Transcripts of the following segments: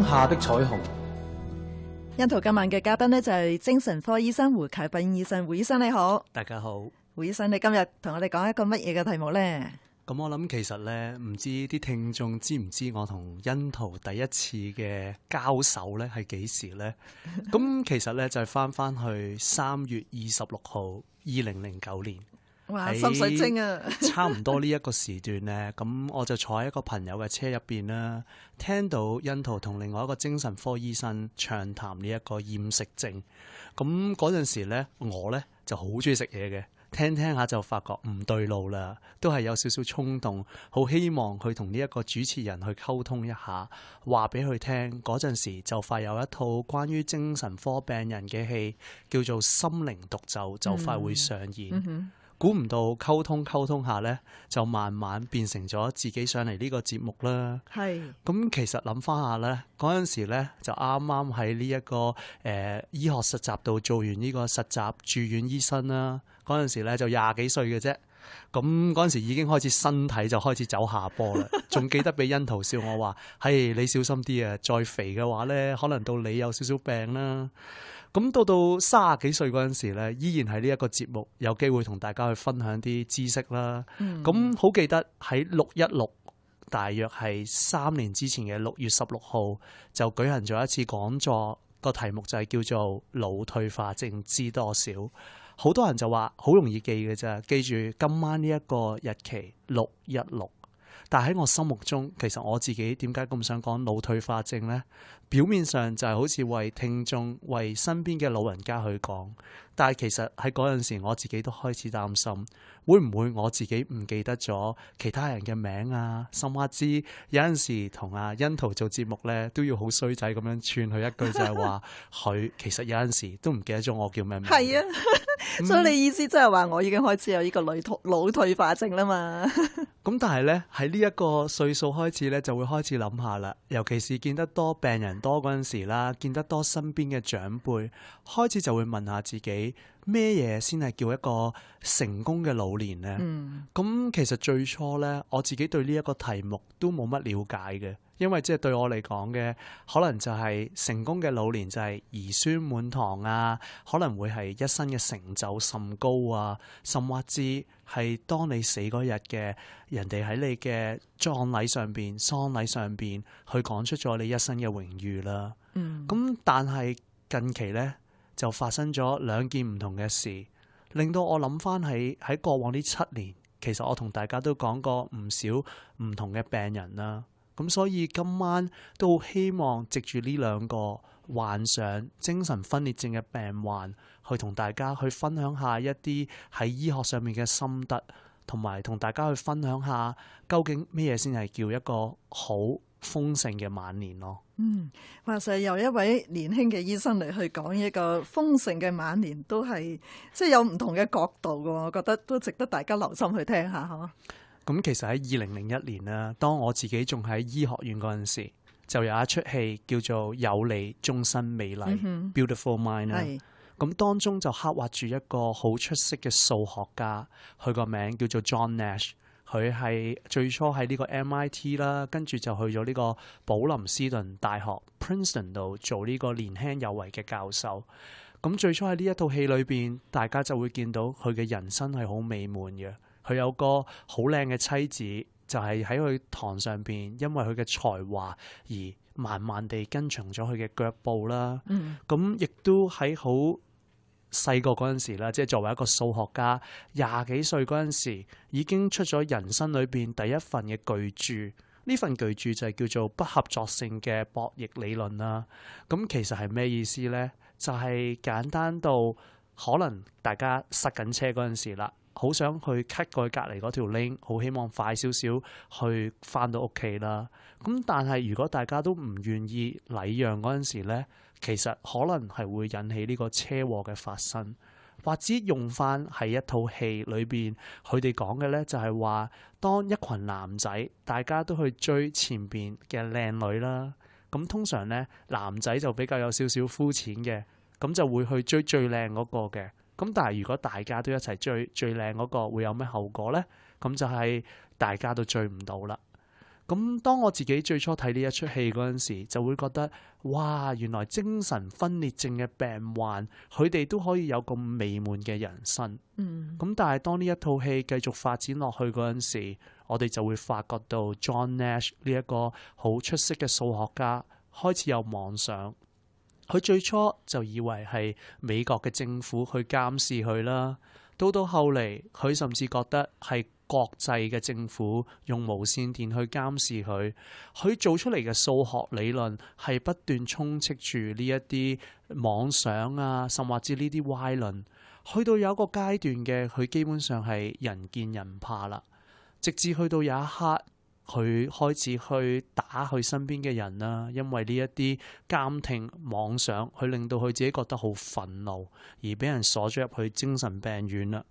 下的彩虹。欣圖今晚嘅嘉賓呢，就係精神科醫生胡啟斌醫生。胡醫生你好。大家好。胡醫生，你今日同我哋講一個乜嘢嘅題目呢？咁我諗其實咧，唔知啲聽眾知唔知我同欣圖第一次嘅交手咧係幾時咧？咁其實咧就係翻去3月26號2009年。哇，心水清啊！差唔多呢一個時段咧，咁我就坐喺一個朋友嘅車入邊啦，聽到欣圖同另外一個精神科醫生暢談呢一個厭食症。咁嗰陣時咧，我咧就好中意食嘢嘅。聽聽下就發覺唔對路啦，都係有少少衝動，好希望去同呢一個主持人去溝通一下，話俾佢聽。嗰陣時就快有一套關於精神科病人嘅戲，叫做《心靈獨奏》，就快會上演。估唔到溝通下咧，就慢慢變成咗自己上嚟呢個節目啦。係。咁其實諗翻下咧，嗰陣時咧就啱啱喺呢一個醫學實習度做完呢個實習住院醫生啦。嗰陣時咧就20幾歲嘅啫。咁嗰陣時已經開始身體就開始走下坡啦。仲記得俾欣圖笑我話：係你小心啲啊！再肥嘅話咧，可能到你有少少病啦。咁到30幾歲嗰陣時咧，依然喺呢一個節目有機會同大家去分享啲知識啦。咁好記得喺616，大約係3年之前嘅6月16號就舉行咗一次講座，個題目就係叫做腦退化症知多少。好多人就話好容易記嘅咋，記住今晚呢一個日期616。但喺我心目中，其實我自己點解咁想講腦退化症呢？表面上就係好似為聽眾、為身邊嘅老人家去講，但係其實喺嗰陣時，我自己都開始擔心，會唔會我自己唔記得咗其他人嘅名啊？甚至有陣時同阿欣圖做節目咧，都要好衰仔咁樣串佢一句，就係話佢其實有陣時都唔記得咗我叫咩名。係啊，所以你意思即係話我已經開始有呢個腦退化症啦嘛？咁但係咧喺呢一個歲數開始咧，就會開始諗下啦。尤其是見得多病人多嗰陣時啦，見得多身邊嘅長輩，開始就會問下自己咩嘢先係叫一個成功嘅老年呢？咁其實最初咧，我自己對呢一個題目都冇乜了解嘅。因為即係對我嚟講嘅，可能就係成功嘅老年就係兒孫滿堂啊，可能會係一生嘅成就甚高啊，甚至係當你死嗰日嘅人哋喺你嘅葬禮上邊、喪禮上邊去講出咗你一生嘅榮譽啦。咁但係近期咧就發生咗2件唔同嘅事，令到我諗翻起喺過往呢7年，其實我同大家都講過唔少唔同嘅病人啦。咁所以今晚都希望藉住呢2個患上精神分裂症嘅病患，去同大家去分享下一啲喺醫學上面嘅心得，同埋同大家去分享下究竟咩嘢先係叫一個好豐盛嘅晚年咯。話實由一位年輕嘅醫生嚟去講一個豐盛嘅晚年，都係即係有唔同嘅角度嘅，我覺得都值得大家留心去聽下嗬。咁其實喺2001年啦，當我自己仲喺醫學院嗰陣時，就有一出戲叫做《有你終身美麗》（Beautiful Mind） 啦。咁當中就刻畫住一個好出色嘅數學家，佢個名叫做 John Nash。佢係最初喺呢個 MIT 啦，跟住就去咗呢個普林斯頓大學 Princeton 度做呢個年輕有為嘅教授。咁最初喺呢一套戲裏邊，大家就會見到佢嘅人生係好美滿嘅。佢有個好靚嘅妻子，就係喺佢堂上邊，因為佢嘅才華而慢慢地跟隨咗佢嘅腳步啦。咁亦都喺好細個嗰陣時啦，即係作為一個數學家，20幾歲嗰陣時已經出咗人生裏邊第一份嘅巨著。呢份巨著就係叫做不合作性嘅博弈理論啦。咁其實係咩意思呢？就係簡單到可能大家塞緊車嗰陣時啦，好想去 cut 過去隔離嗰條 link， 好希望快少少去返到屋企啦。咁但係如果大家都唔願意禮讓嗰陣時咧，其實可能係會引起呢個車禍嘅發生。或者用返喺一套戲裏邊，佢哋講嘅咧就係話，當一群男仔大家都去追前邊嘅靚女啦，咁通常咧男仔就比較有少少膚淺嘅，咁就會去追最靚嗰個嘅。咁但係如果大家都一齊追最靚嗰個，會有咩後果咧？咁就係大家都追唔到啦。咁當我自己最初睇呢一出戲嗰陣時，就會覺得哇，原來精神分裂症嘅病患佢哋都可以有咁美滿嘅人生。咁但係當呢一套戲繼續發展落去嗰陣時，我哋就會發覺到 John Nash 呢一個好出色嘅數學家開始有妄想。佢最初就以為係美國嘅政府去監視佢啦，到後嚟佢甚至覺得係國際嘅政府用無線電去監視佢。佢做出嚟嘅數學理論係不斷充斥住呢一啲妄想啊，甚至呢啲歪論。去到有一個階段嘅，佢基本上係人見人怕啦。直至去到有一刻，佢開始去打佢身邊嘅人啦，因為呢一啲監聽妄想，佢令到佢自己覺得好憤怒，而俾人鎖咗入去精神病院啦。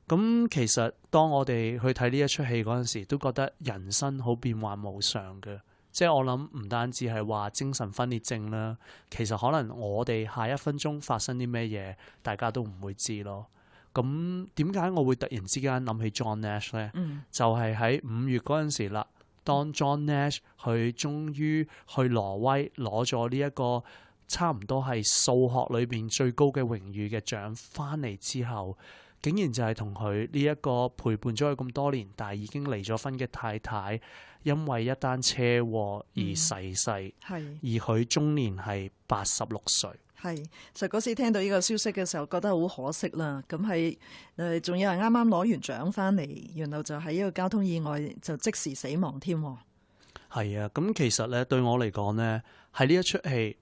咁其實當我哋去睇呢一出戲嗰陣時，都覺得人生好變幻無常嘅。即係我諗唔單止係話精神分裂症啦，其實可能我哋下一分鐘發生啲咩嘢，大家都唔會知咯。咁點解我會突然之間諗起 John Nash 咧？就係喺5月嗰陣時啦，當 John Nash 佢終於去挪威攞咗呢一個差唔多係數學裏邊最高嘅榮譽嘅獎翻嚟之後，竟然就係同佢呢一個陪伴咗佢咁多年，但係已經離咗婚嘅太太，因為一單車禍而逝世，而佢終年係86歲。係，就嗰時聽到呢個消息嘅時候，覺得好可惜啦。咁係仲有人啱啱攞完獎翻嚟，然後就喺呢個交通意外就即時死亡添。係啊，咁其實咧對我嚟講咧，喺呢一出戲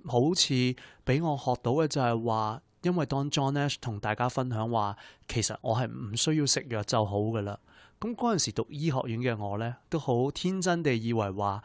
好似俾我學到嘅就係話，因為當 John Nash 同大家分享話，其實我係唔需要食藥就好噶啦。咁嗰陣時讀醫學院嘅我咧，都好天真地以為話，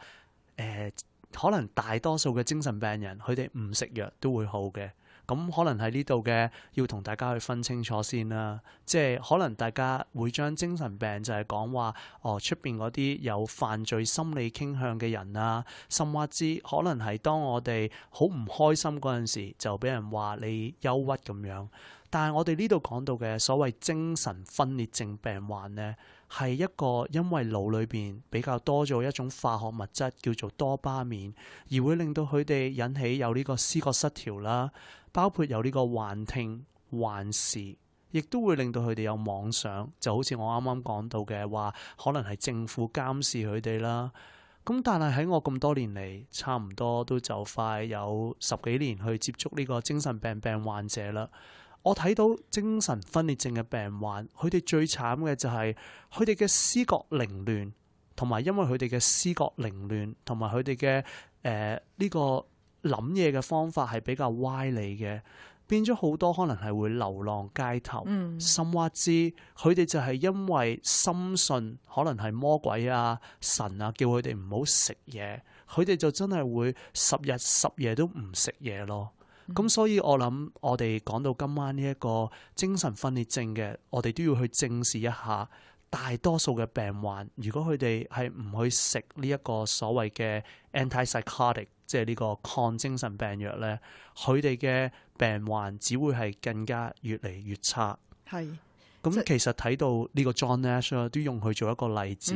可能大多數嘅精神病人佢哋唔食藥都會好嘅。咁可能喺呢度嘅要同大家去分清楚先啦。即係可能大家會將精神病就係講話出邊嗰啲有犯罪心理傾向嘅人啊，甚至可能係當我哋好唔開心嗰陣時，就俾人話你憂鬱咁樣。但係我哋呢度講到嘅所謂精神分裂症病患呢，係一個因為腦裏邊比較多咗一種化學物質叫做多巴胺，而會令到佢哋引起有呢個思覺失調啦，包括有呢個幻聽、幻視，亦都會令到佢哋有妄想，就好似我啱啱講到嘅話，可能係政府監視佢哋啦。咁但係喺我咁多年嚟，差唔多都就快有10幾年去接觸呢個精神病患者啦。我睇到精神分裂症嘅病患，佢哋最慘嘅就係佢哋嘅思覺凌亂，同埋因為佢哋嘅思覺凌亂，同埋佢哋嘅呢個諗嘢嘅方法係比較歪理嘅，變咗好多可能係會流浪街頭，甚至佢哋就係因為深信可能係魔鬼啊、神啊叫佢哋唔好食嘢，佢哋就真係會10日10夜都唔食嘢咯。咁所以我諗我哋講到今晚呢一個精神分裂症嘅，我哋都要去正視一下大多數嘅病患，如果佢哋係唔去食呢一個所謂嘅 antipsychotic， 即係呢個抗精神病藥咧，佢哋嘅病患只會係更加越嚟越差。係，咁其實睇到呢個 John Nash 都用佢做一個例子。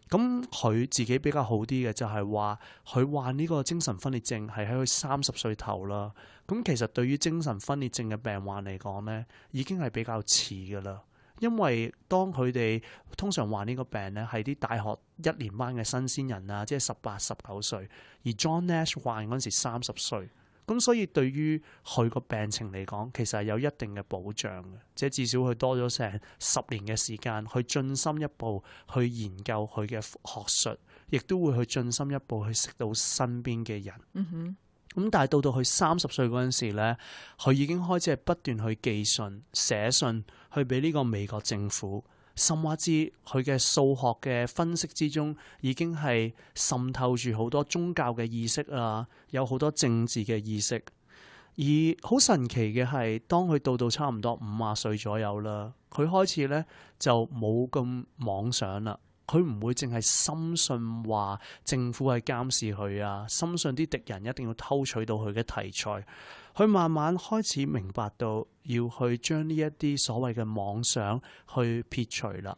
咁佢自己比較好啲嘅就係話，佢患呢個精神分裂症係喺佢30歲頭啦。咁其實對於精神分裂症嘅病患嚟講咧，已經係比較遲噶啦。因為當佢哋通常患呢個病咧，係啲大學1年班嘅新鮮人啊，即係18、19歲，而 John Nash 患嗰陣時30歲。咁所以對於佢個病情嚟講，其實係有一定嘅保障嘅，即係至少佢多咗成10年嘅時間去進深一步去研究佢嘅學術，亦都會去進深一步去識到身邊嘅人。咁但係到佢30歲嗰陣時咧，佢已經開始係不斷去寄信、寫信去俾呢個美國政府。甚至佢嘅數學嘅分析之中，已經係滲透住好多宗教嘅意識啊，有好多政治嘅意識。而好神奇嘅係，當佢到差唔多50歲左右啦，佢開始咧就冇咁妄想啦。佢唔會淨係深信話政府係監視佢啊，深信啲敵人一定要偷取到佢嘅題材。佢慢慢開始明白到要去將呢一啲所謂嘅妄想去撇除啦。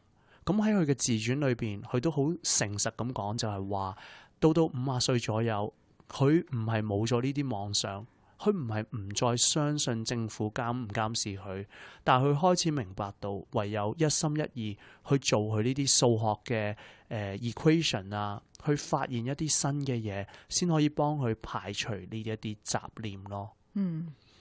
咁喺佢嘅自傳裏邊，佢都好誠實咁講，就係話到50歲左右，佢唔係冇咗呢啲妄想，佢唔係唔再相信政府監唔監視佢，但係佢開始明白到唯有一心一意去做佢呢啲數學嘅equation 啊，去發現一啲新嘅嘢，先可以幫佢排除呢一啲雜念咯。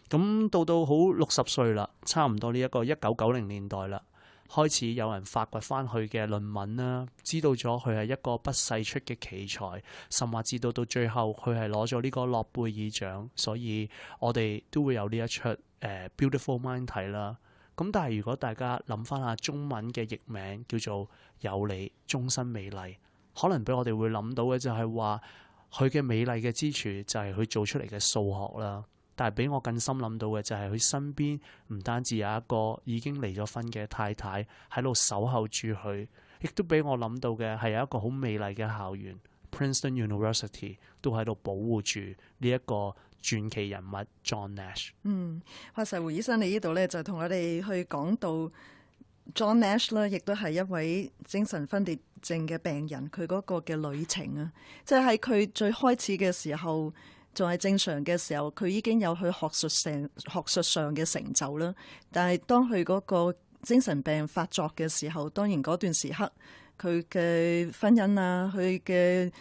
咁到好60歲啦，差唔多呢一個1990年代啦，開始有人發掘翻佢嘅論文啦，知道咗佢係一個不世出嘅奇才，甚至到最後佢係攞咗呢個諾貝爾獎，所以我哋都會有呢一出Beautiful Mind 睇啦。咁但係如果大家諗翻下中文嘅譯名叫做有你終身美麗，可能俾我哋會諗到嘅就係話佢嘅美麗嘅之處就係佢做出嚟嘅數學啦。但係比我更深諗到嘅就係佢身邊唔單止有一個已經離咗婚嘅太太喺度守候住佢，亦都俾我諗到嘅係有一個好美麗嘅校園 Princeton University 都喺度保護住呢一個傳奇人物 John Nash。華碩胡醫生，你呢度咧就同我哋去講到 John Nash 啦，亦都係一位精神分裂症嘅病人，佢嗰個嘅旅程啊，即係喺佢最開始嘅時候，仲係正常嘅時候，佢已經有佢學術上嘅成就啦。但係當佢嗰個精神病發作嘅時候，當然嗰段時刻，佢嘅婚姻啊，佢嘅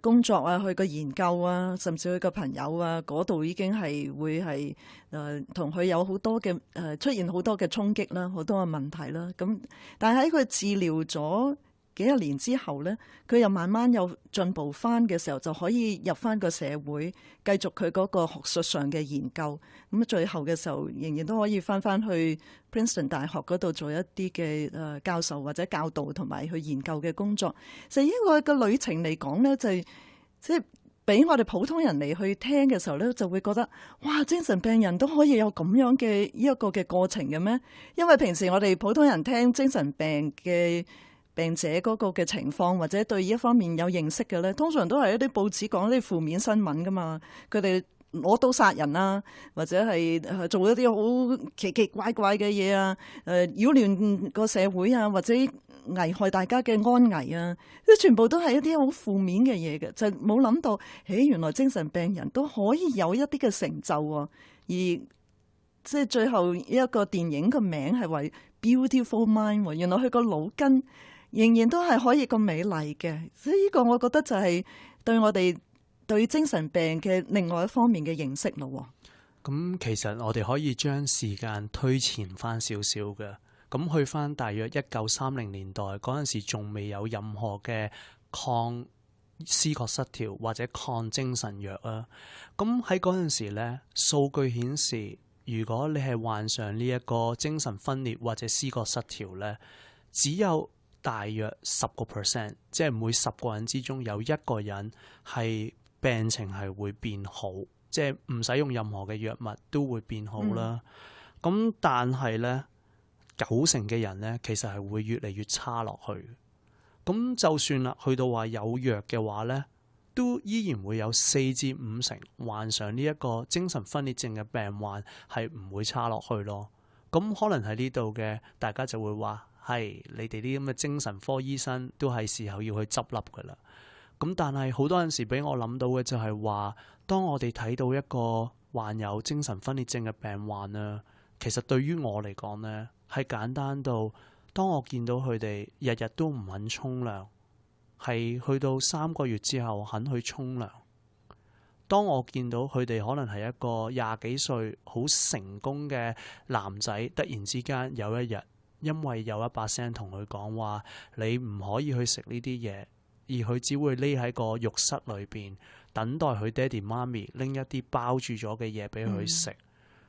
工作啊，佢嘅研究啊，甚至佢嘅朋友啊，嗰度已經係會係同佢有好多嘅出現好多嘅衝擊啦，好多嘅問題啦。咁但係喺佢治療咗幾十年之後咧，佢又慢慢有進步翻嘅時候，就可以入翻個社會，繼續佢嗰個學術上嘅研究。咁最後嘅時候，仍然都可以翻去 Princeton 大學嗰度做一啲嘅教授或者教導同埋去研究嘅工作。所以呢個嘅旅程嚟講咧，就係即係俾我哋普通人嚟去聽嘅時候咧，就會覺得哇，精神病人都可以有咁樣嘅呢一個嘅過程嘅咩？因為平時我哋普通人聽精神病嘅病者嗰個嘅情況，或者對呢一方面有認識嘅咧，通常都係一啲報紙講一啲負面新聞噶嘛。佢哋攞刀殺人啊，或者係做一啲好奇奇怪怪嘅嘢啊，擾亂個社會啊，或者危害大家嘅安危啊，啲全部都係一啲好負面嘅嘢嘅，就冇諗到，原來精神病人都可以有一啲嘅成就喎。而即係最後一個電影個名係為 Beautiful Mind， 原來佢個腦筋仍然都係可以咁美麗嘅，所以呢個我覺得就係對我哋對精神病嘅另外一方面嘅認識咯。咁其實我哋可以將時間推前翻少少嘅，咁去翻大約1930年代嗰陣時，仲未有任何嘅抗思覺失調或者抗精神藥啊。咁喺嗰陣時咧，數據顯示，如果你係患上呢一個精神分裂或者思覺失調咧，只有大約10%，即係每10個人之中有1個人係病情係會變好，即係唔使用任何嘅藥物都會變好啦。咁但係咧，90%嘅人咧其實係會越嚟越差落去。咁就算啦，去到話有藥嘅話咧，都依然會有4至5成患上呢一個精神分裂症嘅病患係唔會差落去咯。咁可能喺呢度嘅大家就會話，係你哋啲咁嘅精神科醫生都係時候要去執笠噶啦。咁但係好多陣時俾我諗到嘅就係話，當我哋睇到一個患有精神分裂症嘅病患啊，其實對於我嚟講呢，係簡單到，當我見到佢哋日日都唔肯沖涼，係去到3個月之後肯去沖涼。當我見到佢哋可能係一個20幾歲好成功嘅男仔，突然之間有一日，因為有一把聲同佢講話，你唔可以去食呢啲嘢，而佢只會匿喺個浴室裏邊等待佢爹哋媽咪拎一啲包住咗嘅嘢俾佢食。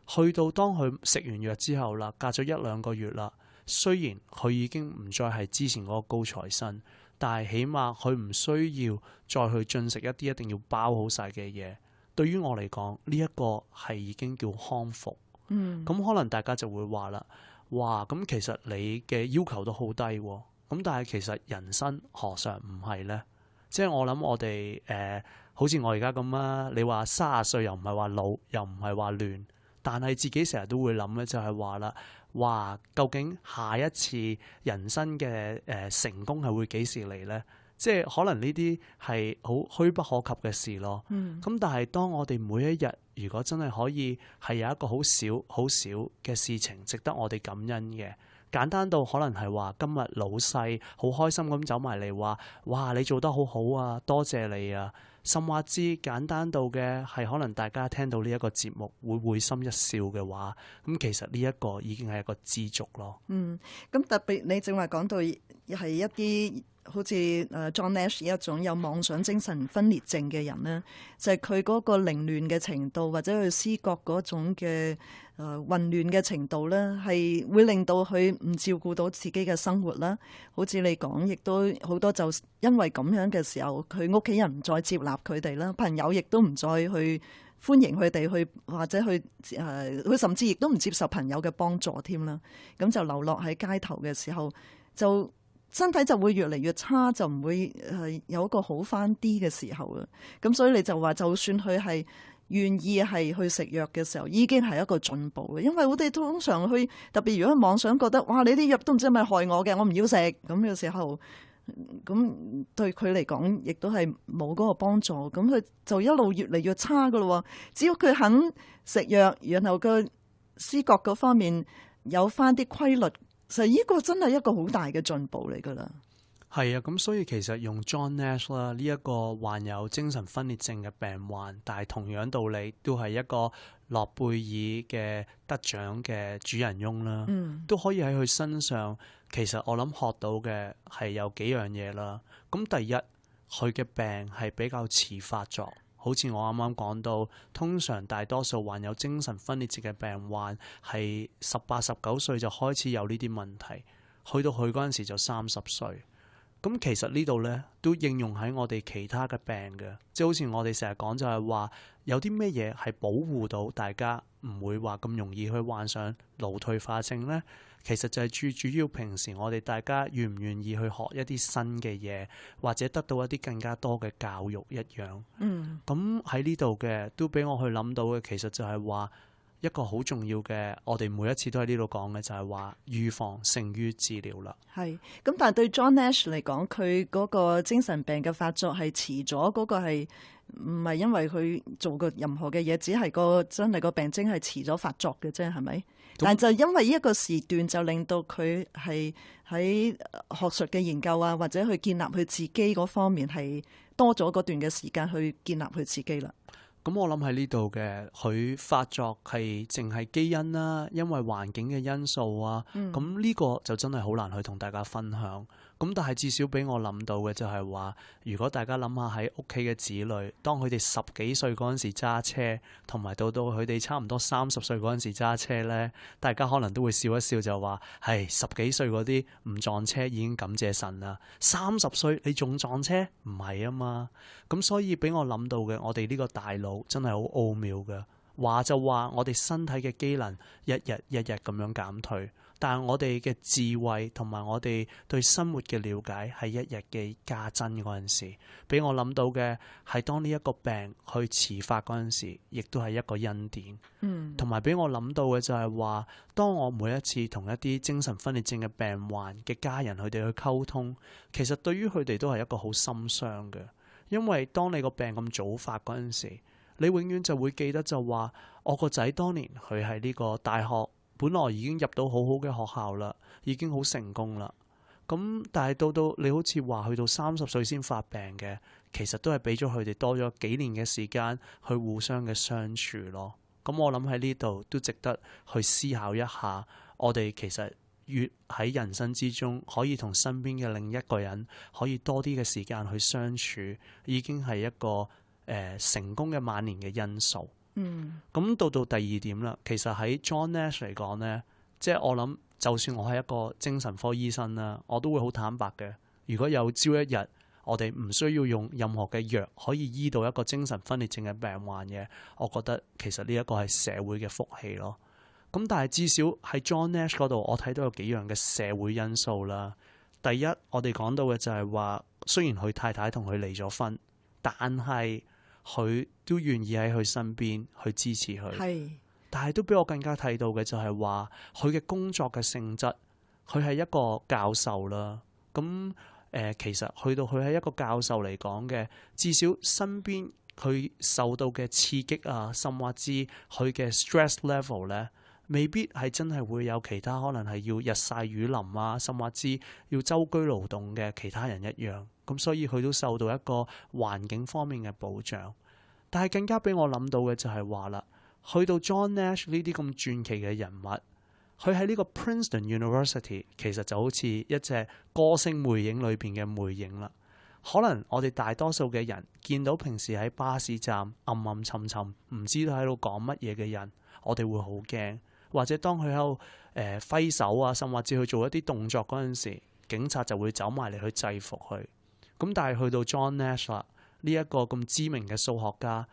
去到當佢食完藥之後啦，隔咗1-2個月啦，雖然佢已經唔再係之前嗰個高材生，但係起碼佢唔需要再去進食一啲一定要包好晒嘅嘢。對於我嚟講，呢一個係已經叫康復。咁可能大家就會話啦，哇！咁其實你嘅要求都好低喎。咁但係其實人生何嘗唔係呢？即係我諗我哋好似我而家咁啊，你話30歲又唔係話老，又唔係話亂，但係自己成日都會諗咧，就係話啦，哇，究竟下一次人生嘅成功係會幾時嚟咧？即係可能呢啲係好虛不可及嘅事咯。咁但係當我哋每一日如果真係可以係有一個好少好少嘅事情值得我哋感恩嘅，簡單到可能係話今日老細好開心咁走埋嚟話，哇，你做得好好啊，多謝你啊。甚或之簡單到嘅係可能大家聽到呢一個節目會心一笑嘅話，咁其實呢一個已經係一個知足咯。咁特別你正話講到係一啲好似John Nash 一種有妄想精神分裂症嘅人咧，就係佢嗰個凌亂嘅程度，或者佢思覺嗰種嘅混亂嘅程度咧，係會令到佢唔照顧到自己嘅生活啦。好似你講，亦都好多就因為咁樣嘅時候，佢屋企人唔再接納佢哋啦，朋友亦都唔再去歡迎佢哋去，或者去佢甚至亦都唔接受朋友嘅幫助添啦。咁就流落喺街頭嘅時候，就身體就會越嚟越差，就唔會有一個好翻啲嘅時候啦。咁所以你就話，就算佢係願意係去食藥嘅時候，已經係一個進步嘅。因為我哋通常去，特別如果妄想覺得，哇，你啲藥都唔知係咪害我嘅，我唔要食咁嘅時候，咁對佢嚟講，亦都係冇嗰個幫助。咁佢就一路越嚟越差噶咯。只要佢肯食藥，然後個思覺嗰方面有翻啲規律。其實呢個真係一個好大嘅進步嚟㗎啦。係啊，咁所以其實用 John Nash 啦，呢一個患有精神分裂症嘅病患，但係同樣道理都係一個諾貝爾嘅得獎嘅主人翁啦，都可以喺佢身上，其實我諗學到嘅係有幾樣嘢啦。咁第一，佢嘅病係比較遲發作。好似我啱啱講到，通常大多數患有精神分裂症嘅病患係18、19歲就開始有呢啲問題，去到佢嗰陣時就30歲。咁其實呢度呢都應用喺我哋其他嘅病嘅，即係好似我哋成日講就係話，有啲咩嘢係保護到大家唔會話咁容易去患上腦退化症呢？其實就係最主要平時我哋大家願唔願意去學一啲新嘅嘢，或者得到一啲更加多嘅教育一樣。咁喺呢度嘅都俾我去諗到嘅，其實就係話一個好重要嘅，我哋每一次都喺呢度講嘅就係話預防勝於治療啦。係。咁但係對 John Nash 嚟講，佢嗰個精神病嘅發作係遲咗，嗰個係唔係因為佢做過任何嘅嘢，只係真係個病徵係遲咗發作嘅啫，係咪？但就因為呢一個時段，就令到佢係喺學術嘅研究啊，或者去建立佢自己嗰方面係多咗嗰段嘅時間去建立佢自己啦。咁我諗喺呢度嘅，佢發作係淨係基因啦，因為環境嘅因素啊，咁呢個就真係好難去同大家分享。咁但係至少俾我諗到嘅就係話，如果大家諗下喺屋企嘅子女，當佢哋10幾歲嗰陣時揸車，同埋到佢哋差唔多30歲嗰陣時揸車咧，大家可能都會笑一笑就話，係10幾歲嗰啲唔撞車已經感謝神啦，30歲你仲撞車？唔係啊嘛。咁所以俾我諗到嘅，我哋呢個大腦真係好奧妙嘅。話就話我哋身體嘅機能一日一日咁樣減退，但係我哋嘅智慧同埋我哋對生活嘅了解係一日嘅加增嗰陣時，俾我諗到嘅係當呢一個病去遲發嗰陣時，亦都係一個恩典。同埋俾我諗到嘅就係話，當我每一次同一啲精神分裂症嘅病患嘅家人佢哋去溝通，其實對於佢哋都係一個好心傷嘅。因為當你個病咁早發嗰陣時，你永遠就會記得就話，我個仔當年佢喺呢個大學，本來已經入到好好嘅學校啦，已經好成功啦。咁但係到你好似話去到30歲先發病嘅，其實都係俾咗佢哋多咗幾年嘅時間去互相嘅相處咯。咁我諗喺呢度都值得去思考一下，我哋其實越喺人生之中可以同身邊嘅另一個人可以多啲嘅時間去相處，已經係一個成功嘅晚年嘅因素。咁到第二點啦，其實喺 John Nash 嚟講呢，即係我諗，就算我係一個精神科醫生啦，我都會好坦白嘅。如果有朝一日我哋唔需要用任何嘅藥可以醫到一個精神分裂症嘅病患嘅，我覺得其實呢一個係社會嘅福氣咯。咁但係至少喺 John Nash 嗰度，我睇到有幾樣嘅社會因素啦。第一，我哋講到嘅就係話，雖然佢太太同佢離咗婚，但係佢都願意喺佢身邊去支持佢。但係都俾我更加睇到嘅就係話佢嘅工作嘅性質，佢係一個教授啦。咁其實去到佢係一個教授嚟講嘅，至少身邊佢受到嘅刺激啊，甚或之佢嘅 stress level 咧，未必係真係會有其他可能係要日曬雨淋啊，甚或之要周居勞動嘅其他人一樣。咁所以佢都受到一個環境方面嘅保障。但係更加俾我諗到嘅就係話啦，去到 John Nash 呢啲咁傳奇嘅人物，佢喺呢個 Princeton University 其實就好似一隻歌星魅影裏邊嘅魅影啦。可能我哋大多數嘅人見到平時喺巴士站暗暗沉沉唔知道喺度講乜嘢嘅人，我哋會好驚。或者當佢喺度揮手啊，甚或至去做一啲動作嗰陣時，警察就會走埋嚟去制服佢。咁但係去到 John Nash 啦，呢一個咁知名嘅數學家，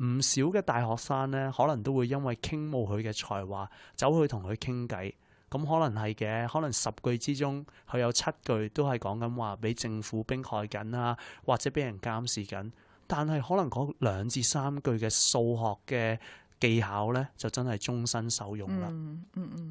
唔少嘅大學生呢，可能都會因為傾慕佢嘅才華，走去同佢傾偈。咁可能係嘅，可能10句之中，佢有7句都係講緊話俾政府迫害緊啊，或者俾人監視緊。但係可能嗰2至3句嘅數學嘅技巧咧，就真係終身受用啦。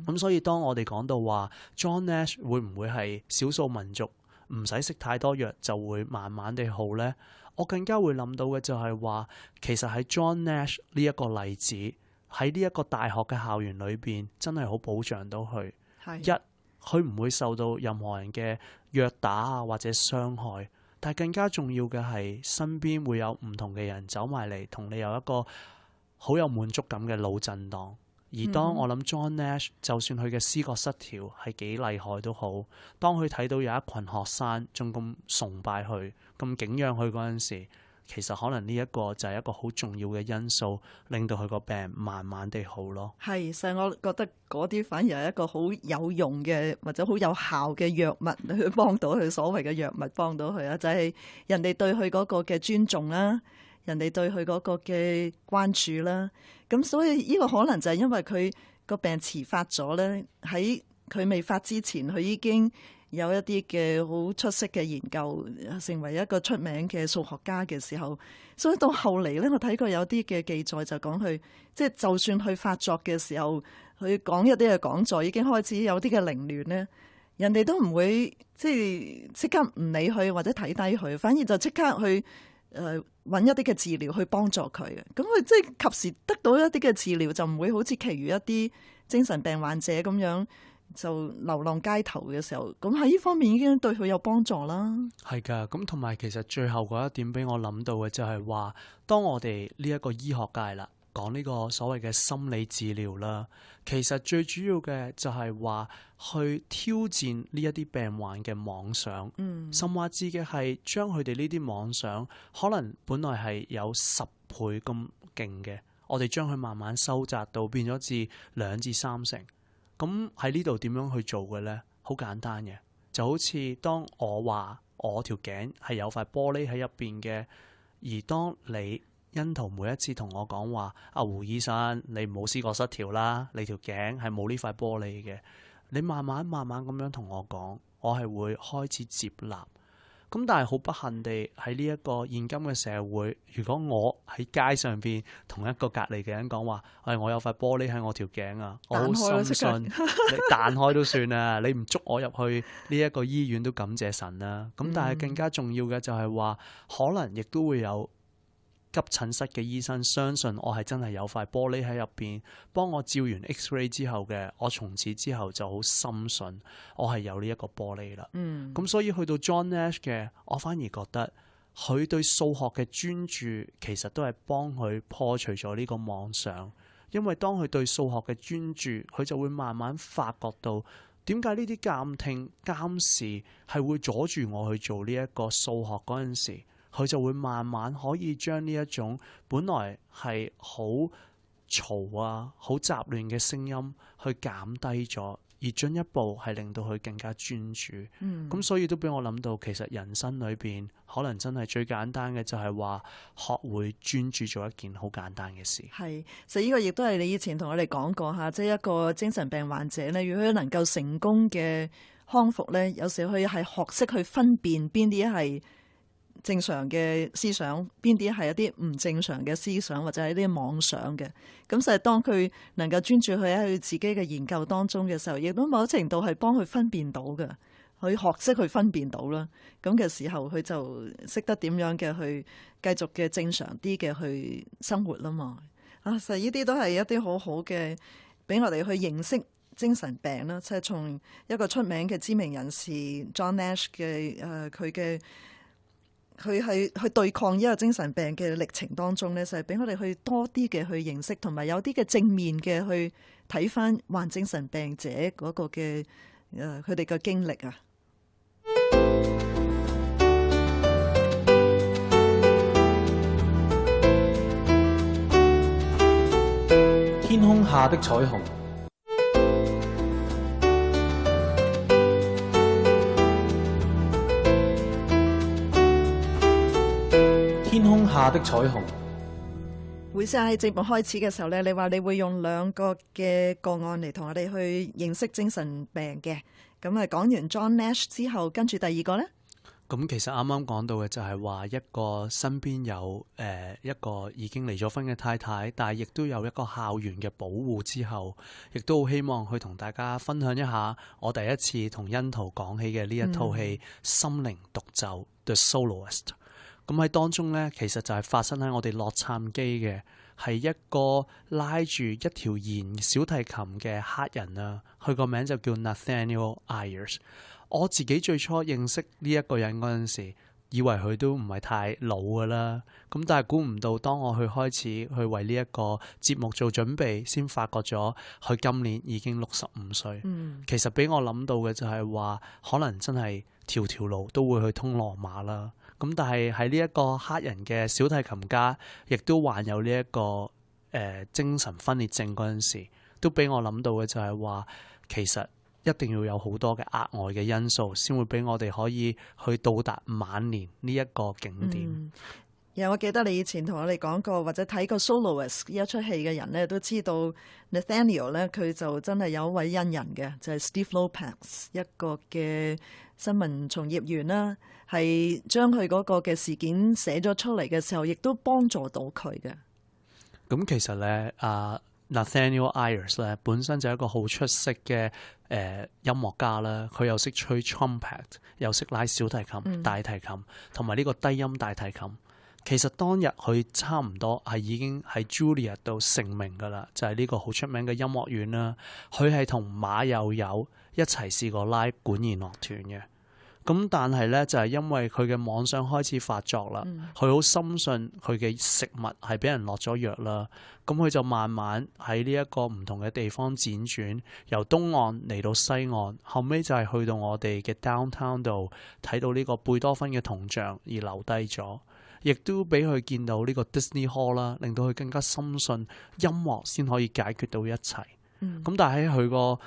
咁所以當我哋講到話 John Nash 會唔會係少數民族唔使食太多藥就會慢慢地好咧？我更加會諗到嘅就係話，其實喺 John Nash 呢一個例子喺呢一個大學嘅校園裏邊，真係好保障到佢。佢唔會受到任何人嘅虐打啊或者傷害，但係更加重要嘅係身邊會有唔同嘅人走埋嚟，同你有一個好有滿足感嘅腦震盪。而當我諗 John Nash 就算佢嘅思覺失調係幾厲害都好，當佢睇到有一群學生仲咁崇拜佢、咁敬仰佢嗰陣時，其實可能呢一個就係一個好重要嘅因素，令到佢個病慢慢地好咯。係，所以我覺得嗰啲反而係一個好有用嘅或者好有效嘅藥物去幫到佢，所謂嘅藥物幫到佢啊，就係人哋對佢嗰個嘅尊重啦，人哋對佢嗰個嘅關注啦。咁所以呢個可能就係因為佢個病遲發咗咧，喺佢未發之前，佢已經有一啲嘅好出色嘅研究，成為一個出名嘅數學家嘅時候，所以到後嚟咧，我睇過有啲嘅記載就講佢，即係就算佢發作嘅時候，佢講一啲嘅講座已經開始有啲嘅凌亂咧，人哋都唔會即刻唔理佢或者睇低佢，反而就即刻去揾一啲嘅治療去幫助佢嘅。咁佢即係及時得到一啲嘅治療，就唔會好似其餘一啲精神病患者咁樣就流浪街頭嘅時候，咁喺呢方面已經對佢有幫助啦。係㗎，咁同埋其實最後嗰一點俾我諗到嘅就係話，當我哋呢一個醫學界啦，講呢個所謂嘅心理治療啦，其實最主要嘅就係話去挑戰呢一啲病患嘅妄想，甚或至嘅係將佢哋呢啲妄想，可能本來係有10倍咁勁嘅，我哋將佢慢慢收窄到變咗至2至3成。咁喺呢度點樣去做嘅咧？好簡單嘅，就好似當我話我條頸係有塊玻璃喺入邊嘅，而當你欣圖每一次同我講話，阿胡醫生，你唔好思覺失調啦，你條頸係冇呢塊玻璃嘅，你慢慢咁樣同我講，我係會開始接納。咁但係好不幸地喺呢一個現今嘅社會，如果我喺街上邊同一個隔離嘅人講話，我有塊玻璃喺我條頸啊，我好深信你彈開都算啦，你唔捉我入去呢一個醫院都感謝神啦。咁但係更加重要嘅就係話，可能亦都會有急診室嘅醫生相信我係真係有塊玻璃喺入邊，幫我照完 X-ray 之後嘅，我從此之後就好深信我係有呢一個玻璃啦。咁所以去到 John Nash 嘅，我反而覺得佢對數學嘅專注其實都係幫佢破除咗呢個妄想，因為當佢對數學嘅專注，佢就會慢慢發覺到點解呢啲監聽監視係會阻住我去做呢一個數學嗰陣時，佢就會慢慢可以將呢一種本來係好嘈啊、好雜亂嘅聲音去減低咗，而進一步係令到佢更加專注。咁所以都俾我諗到，其實人生裏邊可能真係最簡單嘅就係話學會專注做一件好簡單嘅事。係，所以呢個亦都係你以前同我哋講過嚇，即係一個精神病患者咧，如果佢能夠成功嘅康復咧，有時佢係學識去分辨邊啲係正常嘅思想，邊啲係一啲唔正常嘅思想，或者係一啲妄想嘅。咁就係當佢能夠專注去喺佢自己嘅研究當中嘅時候，亦都某程度係幫佢分辨到嘅，佢學識去分辨到啦。咁嘅時候，佢就識得點樣嘅去繼續嘅正常啲嘅去生活啦嘛。啊，其實呢啲都係一啲好好嘅，俾我哋去認識精神病啦。即係從一個出名嘅知名人士 John Nash 嘅佢係去對抗呢個精神病嘅歷程當中咧，就係俾我哋去多啲嘅去認識，同埋有啲嘅正面嘅去睇返患精神病者嗰個嘅佢哋嘅經歷啊。天空下的彩虹，天空下的彩虹。會師喺節目開始嘅時候咧，你話你會用2個嘅個案嚟同我哋去認識精神病嘅。咁啊，講完 John Nash 之後，跟住第2個咧？咁其實啱啱講到嘅就係話一個身邊有一個已經離咗婚嘅太太，但係亦都有一個校園嘅保護之後，亦都好希望去同大家分享一下我第一次同欣圖講起嘅呢一套戲《心靈獨奏》The Soloist。咁喺當中呢，其實就係發生喺我哋洛杉磯嘅，係一個拉住一條弦小提琴嘅黑人啊，佢個名就叫 Nathaniel Ayers。我自己最初認識呢一個人嗰陣時，以為佢都唔係太老㗎啦。咁但係估唔到，當我去開始去為呢一個節目做準備，先發覺咗佢今年已經65歲。其實俾我諗到嘅就係話，可能真係條條路都會去通羅馬啦。咁但係喺呢一個黑人嘅小提琴家，亦都患有呢一個精神分裂症嗰陣時，都俾我諗到嘅就係話，其實一定要有好多嘅額外嘅因素，先會俾我哋可以去到達晚年呢一個景點。我記得你以前同我哋講過，或者睇過 Soloist 呢一出戲嘅人咧，都知道 Nathaniel 咧，佢就真係有一位恩人嘅，就係 Steve Lopez， 一個嘅新聞從業員啦，係將佢嗰個嘅事件寫咗出嚟嘅時候，亦都幫助到佢嘅。咁其實咧Nathaniel Ayers 咧本身就係一個好出色嘅音樂家啦，佢又識吹 trumpet， 又識拉小提琴、大提琴同埋呢個低音大提琴。其實當日佢差唔多係已經喺 Juilliard 度成名㗎啦，就係呢個好出名嘅音樂院啦。佢係同馬友友一齊試過拉管弦樂團嘅。咁但係咧就係因為佢嘅妄想開始發作啦，佢好深信佢嘅食物係俾人落咗藥啦。咁佢就慢慢喺呢一個唔同嘅地方輾轉，由東岸嚟到西岸，後尾就係去到我哋嘅 downtown 度睇到呢個貝多芬嘅銅像而留低咗，亦都俾佢見到呢個 Disney Hall 啦，令到佢更加深信音樂先可以解決到一切。咁但係喺佢個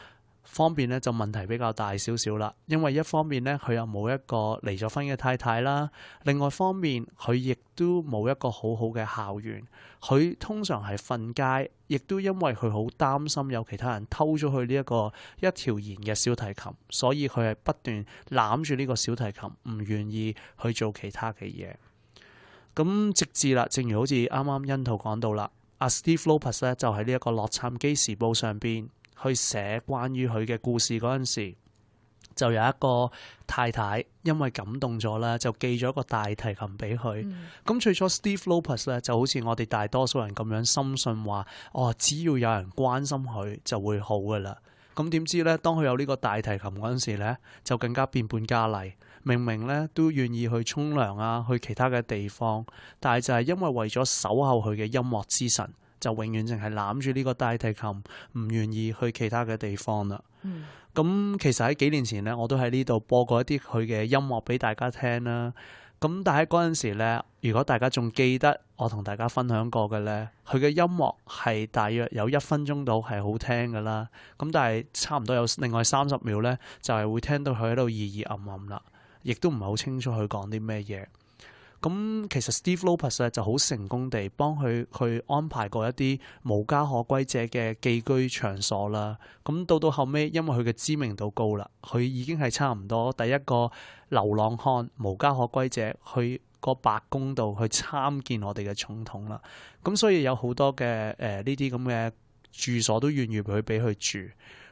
方面咧就問題比較大少少啦，因為一方面咧佢又冇一個離咗婚嘅太太啦，另外方面佢亦都冇一個好好嘅校園，佢通常係瞓街，亦都因為佢好擔心有其他人偷咗佢呢一條弦嘅小提琴，所以佢係不斷攬住呢個小提琴，唔願意去做其他嘅嘢。咁直至啦，正如好似啱啱欣圖講到啦，阿 Steve Lopez 咧就喺呢一個洛杉磯時報上邊去寫關於佢嘅故事嗰陣時，就有一個太太因為感動咗啦，就寄咗一個大提琴俾佢。咁最初 Steve Lopez 咧就好似我哋大多數人咁樣深信話，只要有人關心佢就會好噶啦。咁點知咧，當佢有呢個大提琴嗰陣時咧，就更加變本加厲。明明咧都願意去沖涼啊，去其他嘅地方，但係就係因為咗守候佢嘅音樂之神，就永遠淨係攬住呢個大提琴，唔願意去其他嘅地方啦。咁其實喺幾年前咧，我都喺呢度播過一啲佢嘅音樂俾大家聽啦。咁但係嗰陣時咧，如果大家仲記得我同大家分享過嘅咧，佢嘅音樂係大約有1分鐘到係好聽㗎啦。咁但係差唔多有另外30秒咧，就係會聽到佢喺度咿咿噏噏啦，亦都唔係好清楚佢講啲咩嘢。咁其實 Steve Lopez 咧就好成功地幫佢去安排過一啲無家可歸者嘅寄居場所啦。咁到後尾，因為佢嘅知名度高啦，佢已經係差唔多第一個流浪漢無家可歸者去個白宮度去參見我哋嘅總統啦。咁所以有好多嘅呢啲咁嘅住所都願意俾佢住。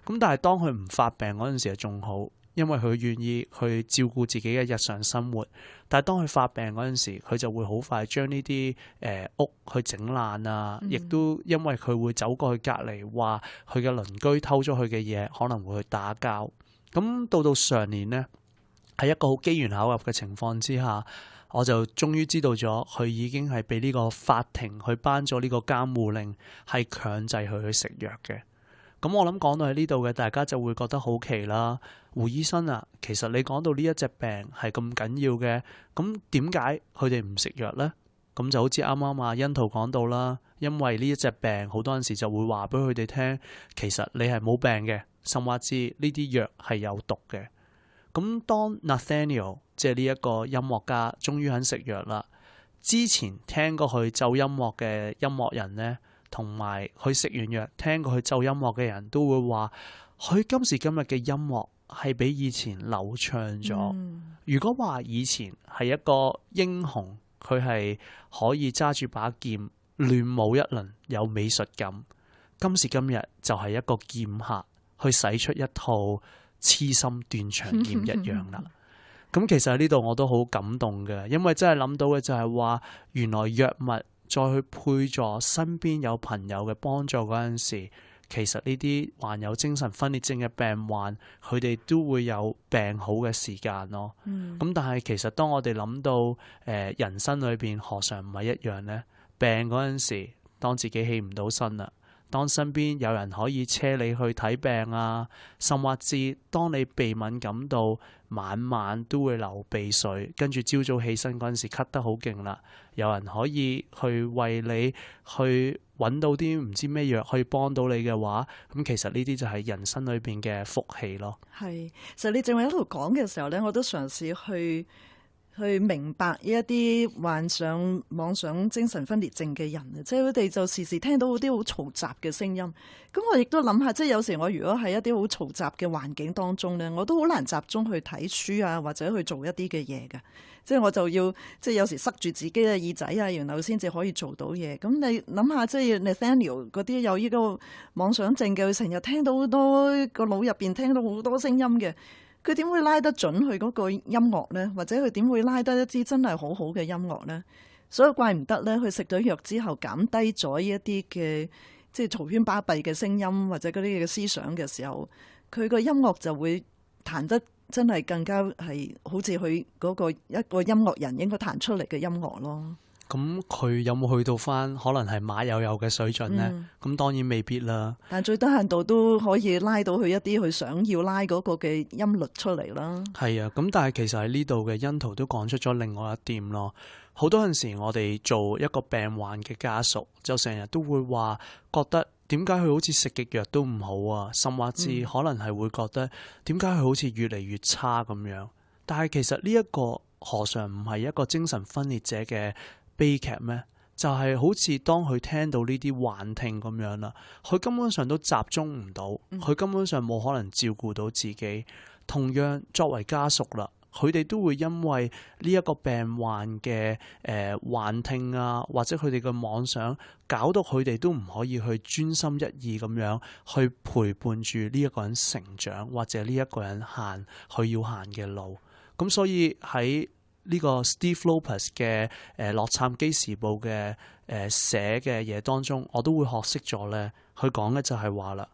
咁但係當佢唔發病嗰陣時係仲好，因為佢願意去照顧自己嘅日常生活。但係當佢發病嗰陣時，佢就會好快將呢啲屋去整爛啊！亦都因為佢會走過去隔離，話佢嘅鄰居偷咗佢嘅嘢，可能會去打交。咁到上年呢，喺一個好機緣巧合嘅情況之下，我就終於知道咗佢已經係被呢個法庭去頒咗呢個監護令，係強制佢去食藥嘅。咁我諗講到喺呢度嘅，大家就會覺得好奇啦。胡醫生啊，其實你講到呢一隻病係咁緊要嘅，咁點解佢哋唔食藥呢？咁就好似啱啱阿欣圖講到啦，因為呢一隻病好多陣時就會話俾佢哋聽，其實你係冇病嘅，甚或至呢啲藥係有毒嘅。咁當 Nathaniel 即係呢一個音樂家終於肯食藥啦，之前聽過佢奏音樂嘅音樂人呢，同埋佢食完藥聽過佢奏音樂嘅人都會話，佢今時今日嘅音樂係比以前流暢咗。如果話以前係一個英雄，佢係可以揸住把劍亂舞一輪有美術感，今時今日就係一個劍客去使出一套痴心斷腸劍一樣啦。咁其實喺呢度我都好感動嘅，因為真係諗到嘅就係話，原來藥物再去配助身邊有朋友嘅幫助嗰陣時，其實呢啲患有精神分裂症嘅病患，佢哋都會有病好嘅時間咯。咁但係其實當我哋諗到人生裏邊何嘗唔係一樣呢？病嗰陣時，當自己起唔到身啦，當身邊有人可以車你去睇病啊，甚或至當你鼻敏感到晚晚都會流鼻水，跟住朝早起身嗰陣時咳得好勁啦，有人可以去為你去揾到啲唔知咩藥可以幫到你嘅話，咁其實呢啲就係人生裏邊嘅福氣咯。係，其實你正話喺度講嘅時候咧，我都嘗試去明白呢一啲患上妄想精神分裂症嘅人啊，即係佢哋就時時聽到嗰啲好嘈雜嘅聲音。咁我亦都諗下，即係有時我如果喺一啲好嘈雜嘅環境當中咧，我都好難集中去睇書啊，或者去做一啲嘅嘢㗎。即係我就要即係有時塞住自己嘅耳仔啊，然後先至可以做到嘢。咁你諗下，即係 Nathaniel 嗰啲有呢個妄想症嘅，佢成日聽到好多個腦入邊聽到好多聲音嘅。佢點會拉得準佢嗰個音樂呢？或者佢點會拉得一支真係好好嘅音樂呢？所以怪唔得咧，佢食咗藥之後減低咗呢一啲嘅即係嘈喧巴閉嘅聲音或者嗰啲嘅思想嘅時候，佢個音樂就會彈得真係更加係好似佢嗰個一個音樂人應該彈出嚟嘅音樂咯。咁佢有冇去到翻可能係馬友友嘅水準呢？咁當然未必啦。但最低限度都可以拉到佢一啲佢想要拉嗰個嘅音律出嚟啦。係啊，咁但係其實喺呢度嘅欣圖都講出咗另外一點咯。好多陣時我哋做一個病患嘅家屬，就成日都會話覺得點解佢好似食極藥都唔好啊，甚或至可能係會覺得點解佢好似越嚟越差咁樣。但係其實呢一個何嘗唔係一個精神分裂者嘅悲劇咩？就係好似當佢聽到呢啲幻聽咁樣啦，佢根本上都集中唔到，佢根本上冇可能照顧到自己。同樣作為家屬啦，佢哋都會因為呢一個病患嘅幻聽啊，或者佢哋嘅妄想，搞到佢哋都唔可以去專心一意咁樣去陪伴住呢一個人成長，或者呢一個人行佢要行嘅路。咁所以喺呢個 Steve Lopez 嘅洛杉磯時報嘅寫嘅嘢當中，我都會學識咗咧。佢講嘅就係話啦，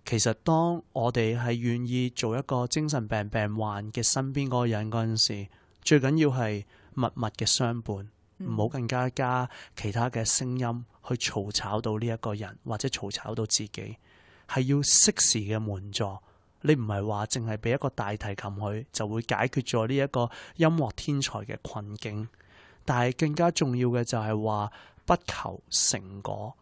其實當我哋係願意做一個精神病病患嘅身邊嗰個人嗰陣時，最緊要係默默嘅相伴，唔好更加加其他嘅聲音去嘈吵到呢一個人，或者嘈吵到自己，係要適時嘅援助。你唔係話淨係俾一個大提琴佢就會解決咗呢一個音樂天才嘅困境，但係更加重要嘅就係話不求成果。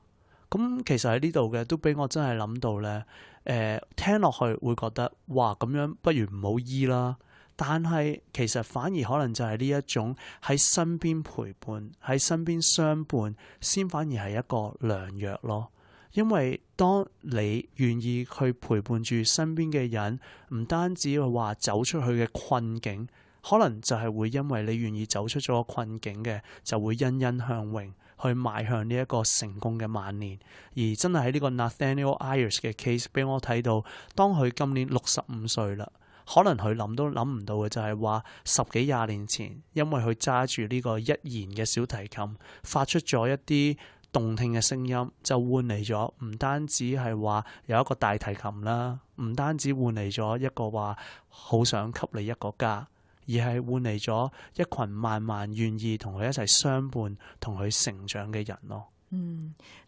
咁其實喺呢度嘅都俾我真係諗到咧，聽落去會覺得哇，咁樣不如唔好醫啦。但係其實反而可能就係呢一種喺身邊陪伴、喺身邊相伴，先反而係一個良藥咯。因為當你願意去陪伴住身邊嘅人，唔單止話走出去嘅困境，可能就係會因為你願意走出咗個困境嘅，就會欣欣向榮，去邁向呢一個成功嘅晚年。而真係喺呢個 Nathaniel Ayers 嘅 case 俾我睇到，當佢今年65歲啦，可能佢諗都諗唔到嘅就係話10幾20年前，因為佢揸住呢個一弦嘅小提琴，發出咗一啲動聽嘅聲音，就換嚟咗唔單止係話有一個大提琴啦，唔單止換嚟咗一個話好想給你一個家，而係換嚟咗一群慢慢願意同佢一齊相伴、同佢成長嘅人咯。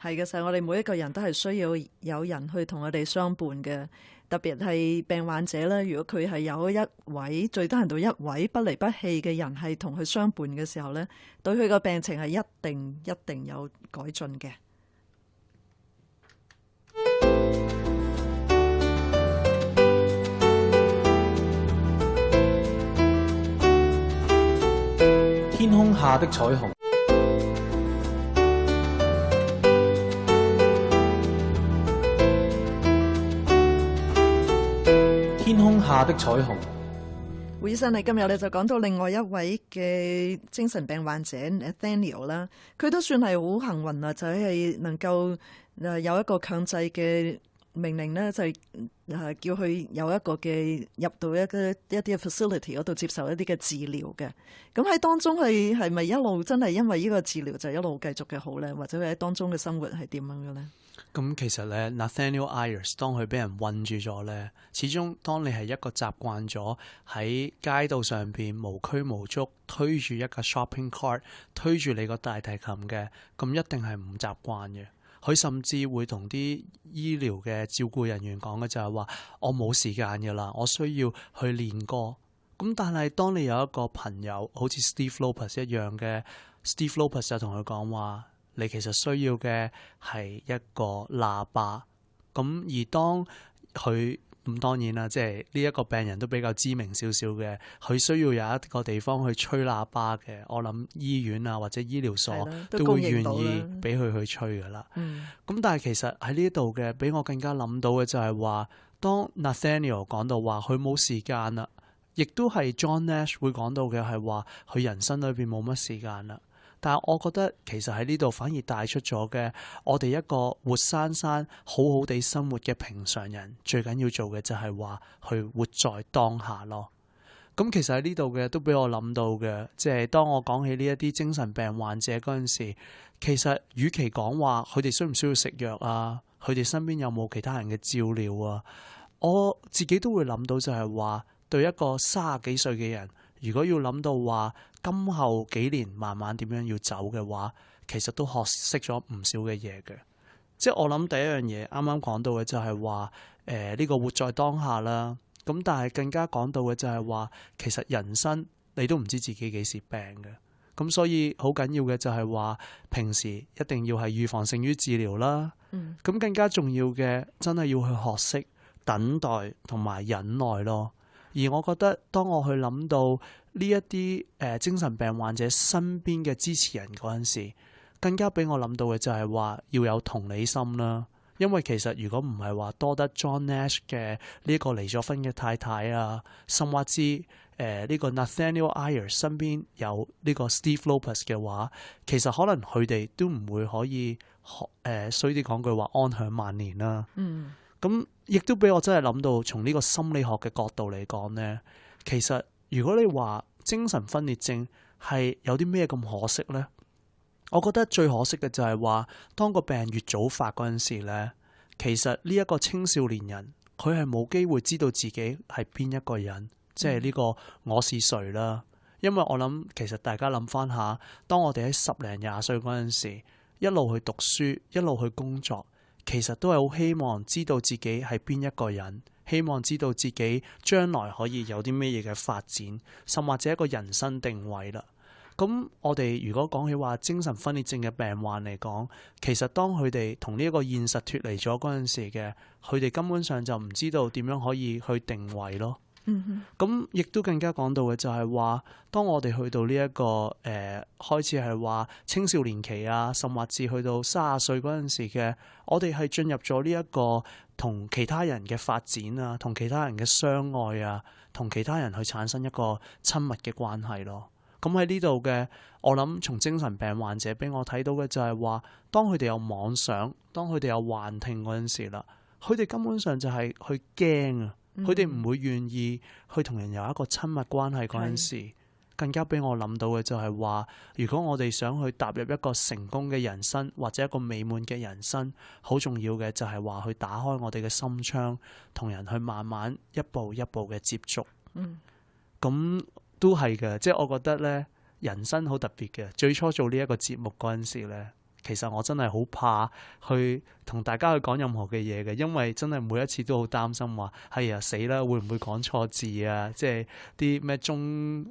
係嘅，就係我哋每一個人都係需要有人去同我哋相伴嘅，特別係病患者啦。如果佢係有一位最低限度一位不離不棄嘅人係同佢相伴嘅時候咧，對佢個病情係一定有改進嘅。天空下的彩虹，天空下的彩虹。胡醫生，你今日咧就講到另外一位嘅精神病患者 Nathaniel 啦，佢都算係好幸運啦，就係能夠有一個強制嘅命令咧，就係叫佢有一個嘅入到一啲嘅 facility 嗰度接受一啲嘅治療嘅。咁喺當中係咪一路真係因為呢個治療就一路繼續嘅好咧？或者佢喺當中嘅生活係點樣嘅咧？咁其實咧 Nathaniel Ayers 當佢俾人韞住咗咧，始終當你係一個習慣咗喺街道上邊無拘無束推住一個 shopping cart 推住你個大提琴嘅，咁一定係唔習慣嘅。佢甚至會同啲醫療嘅照顧人員講嘅就係話：我冇時間㗎啦，我需要去練歌。咁但係當你有一個朋友好似 Steve Lopez 一樣嘅 ，Steve Lopez 就同佢講話：你其實需要嘅係一個喇叭。咁而當佢咁當然啦，即係呢一個病人都比較知名少少嘅，佢需要有一個地方去吹喇叭嘅。我諗醫院啊或者醫療所都會願意俾佢去吹噶啦。咁但係其實喺呢度嘅，俾我更加諗到嘅就係話，當 Nathaniel 講到話佢冇時間啦，亦都係 John Nash 會講到嘅係話佢人生裏邊冇乜時間啦。但係我覺得其實喺呢度反而帶出咗嘅，我哋一個活生生好好地生活嘅平常人，最緊要做嘅就係話去活在當下咯。咁其實喺呢度嘅都俾我諗到嘅，即係當我講起呢一啲精神病患者嗰陣時，其實與其講話佢哋需唔需要食藥啊，佢哋身邊有冇其他人嘅照料啊，我自己都會諗到就係話，對一個30幾歲嘅人，如果要諗到話今後幾年慢慢點樣要走嘅話，其實都學識咗唔少嘅嘢嘅。即係我諗第一樣嘢啱啱講到嘅就係話呢個活在當下啦。咁但係更加講到嘅就係話，其實人生你都唔知自己幾時病嘅。咁所以好緊要嘅就係話，平時一定要係預防勝於治療啦。咁更加重要嘅真係要去學識等待同埋忍耐咯。而我覺得，當我去諗到呢一啲精神病患者身邊嘅支持人嗰陣時，更加俾我諗到嘅就係話要有同理心啦。因為其實如果唔係話多得 John Nash 嘅呢個離咗婚嘅太太啊，甚或之呢個 Nathaniel Ayers 身邊有呢個 Steve Lopez 嘅話，其實可能佢哋都唔會可以衰啲講句話安享晚年啦。咁亦都俾我真係諗到，從呢個心理學嘅角度嚟講呢，其實如果你話精神分裂症係有啲咩咁可惜呢？我覺得最可惜嘅就係話，當個病越早發嗰陣時呢，其實呢一個青少年人佢係冇機會知道自己係邊一個人，即係呢個我是誰啦。因為我諗其實大家諗翻下，當我哋喺10零20歲嗰陣時，一路去讀書，一路去工作。其實都係好希望知道自己係邊一個人，希望知道自己將來可以有啲咩嘢嘅發展，甚或者一個人生定位啦。咁我哋如果講起話精神分裂症嘅病患嚟講，其實當佢哋同呢一個現實脫離咗嗰陣時嘅，佢哋根本上就唔知道點樣可以去定位咯。咁亦都更加講到嘅就係話，當我哋去到呢一個開始係話青少年期啊，甚或至去到30歲嗰陣時嘅，我哋係進入咗呢一個同其他人嘅發展啊，同其他人嘅相愛啊，同其他人去產生一個親密嘅關係咯。咁喺呢度嘅，我諗從精神病患者俾我睇到嘅就係話，當佢哋有妄想，當佢哋有幻聽嗰陣時啦，佢哋根本上就係去驚啊，佢哋唔會願意去同人有一個親密關係嗰陣時。更加俾我諗到嘅就係話，如果我哋想去踏入一個成功嘅人生或者一個美滿嘅人生，好重要嘅就係話去打開我哋嘅心窗，同人去慢慢一步一步嘅接觸。咁都係嘅，即係我覺得咧，人生好特別嘅。最初做呢一個節目嗰陣時咧，其實我真係好怕去同大家去講任何嘅嘢嘅，因為真係每一次都好擔心話，係啊，死啦，會唔會講錯字啊？即係啲咩中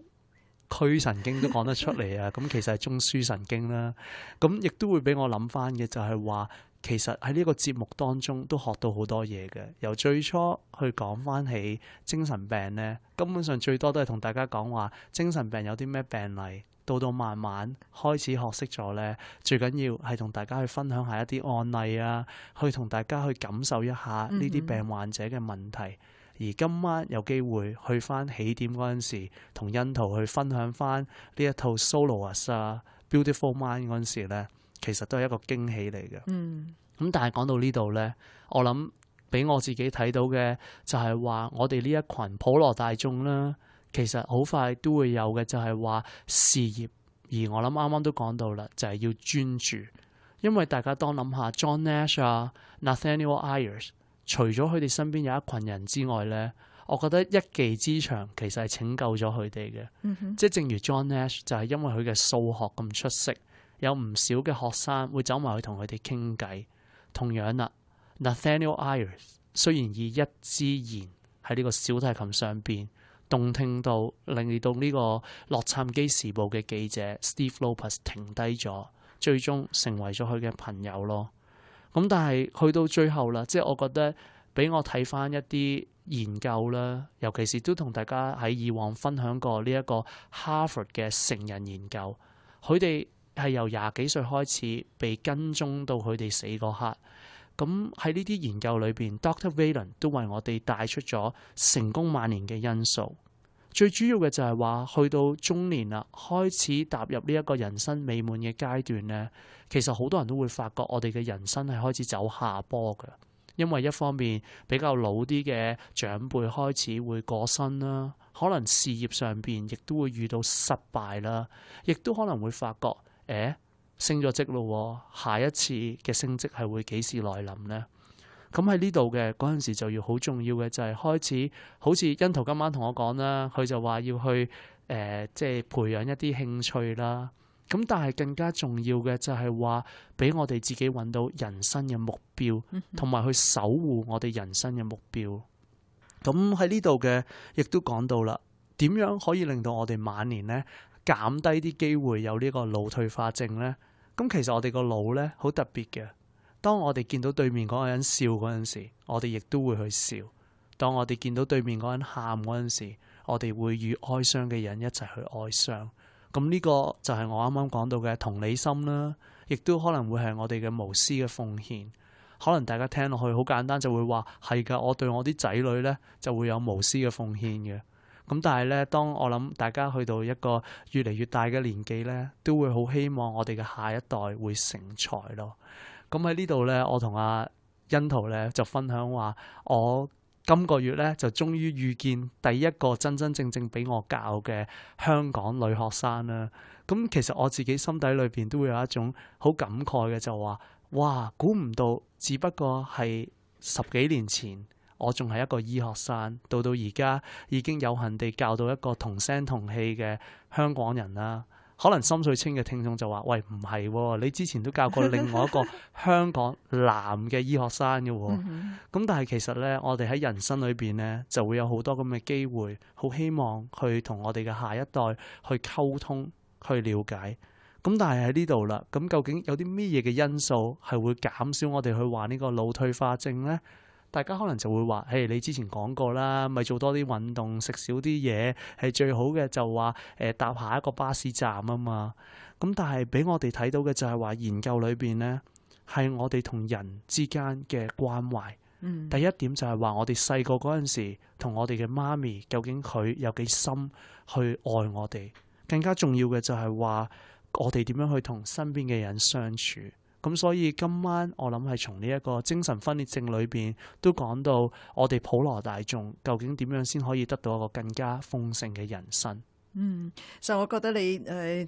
區神經都講得出嚟啊！咁其實係中樞神經啦。咁亦都會俾我諗翻嘅就係話，其實喺呢個節目當中都學到好多嘢嘅。由最初去講翻起精神病咧，根本上最多都係同大家講話精神病有啲咩病例，到慢慢開始學識咗咧，最緊要係同大家去分享下一啲案例啊，去同大家去感受一下呢啲病患者嘅問題。而今晚有機會去翻起點嗰陣時，同欣圖去分享翻呢一套 Soloist 啊 Beautiful Mind 嗰陣時咧，其實都係一個驚喜嚟嘅。咁但係講到呢度咧，我諗俾我自己睇到嘅就係話，我哋呢一群普羅大眾啦，其實好快都會有嘅就係話事業。而我諗啱啱都講到啦，就係要專注，因為大家當諗下 John Nash 啊 Nathaniel Ayers。除咗佢哋身邊有一群人之外咧，我覺得一技之長其實係拯救咗佢哋嘅。即係正如 John Nash 就係因為佢嘅數學咁出色，有唔少嘅學生會走埋去同佢哋傾偈。同樣啦 ，Nathaniel Ayers 雖然以一支弦喺呢個小提琴上邊動聽到令到呢個洛杉磯時報嘅記者 Steve Lopez 停低咗，最終成為咗佢嘅朋友咯。咁但係去到最後啦，即係我覺得俾我睇翻一啲研究啦，尤其是都同大家喺以往分享過呢一個 Harvard 嘅成人研究，佢哋係由廿幾歲開始被跟蹤到佢哋死嗰刻。咁喺呢啲研究裏邊 Dr. Wayland 都為我哋帶出咗成功晚年嘅因素。最主要嘅就係話，去到中年啦，開始踏入呢一個人生美滿嘅階段咧，其實好多人都會發覺我哋嘅人生係開始走下坡嘅，因為一方面比較老啲嘅長輩開始會過身啦，可能事業上邊亦都會遇到失敗啦，亦都可能會發覺，升咗職咯，下一次嘅升職係會幾時來臨呢？咁喺呢度嘅嗰陣時就要好重要嘅就係開始，好似欣圖今晚同我講啦，佢就話要去即係培養一啲興趣啦。咁但係更加重要嘅就係話俾我哋自己揾到人生嘅目標，同埋去守護我哋人生嘅目標。咁喺呢度嘅亦都講到啦，點樣可以令到我哋晚年咧減低啲機會有呢個腦退化症咧？咁其實我哋個腦咧好特別嘅。當我哋見到對面嗰個人笑嗰陣時，我哋亦都會去笑；當我哋見到對面嗰個人喊嗰陣時，我哋會與哀傷嘅人一齊去哀傷。咁呢個就係我啱啱講到嘅同理心啦，亦都可能會係我哋嘅無私嘅奉獻。可能大家聽落去好簡單，就會話係㗎，我對我啲仔女咧就會有無私嘅奉獻嘅。咁但係咧，當我諗大家去到一個越嚟越大嘅年紀咧，都會好希望我哋嘅下一代會成才咯。咁喺呢度咧，我同阿欣圖咧就分享話，我今個月咧就終於遇見第一個真真正正俾我教嘅香港女學生啦。咁其實我自己心底裏邊都會有一種好感慨嘅，就話哇，估唔到，只不過係10幾年前，我仲係一個醫學生，到而家已經有幸地教到一個同聲同氣嘅香港人啦。可能心水清嘅聽眾就話：喂，唔係喎，你之前都教過另外一個香港男嘅醫學生嘅喎。咁但係其實咧，我哋喺人生裏邊咧，就會有好多咁嘅機會，好希望去同我哋嘅下一代去溝通、去了解。咁但係喺呢度啦，咁究竟有啲咩嘢嘅因素係會減少我哋去患呢個腦退化症咧？大家可能就會話：嘿，你之前講過啦，咪做多啲運動，食少啲嘢係最好嘅。就話搭下一個巴士站啊嘛。咁但係俾我哋睇到嘅就係話研究裏邊咧，係我哋同人之間嘅關懷，第一點就係話我哋細個嗰陣時，同我哋嘅媽咪究竟佢有幾深去愛我哋。更加重要嘅就係話我哋點樣去同身邊嘅人相處。咁所以今晚我諗係從呢一個精神分裂症裏邊都講到我哋普羅大眾究竟點樣先可以得到一個更加豐盛嘅人生。就我覺得你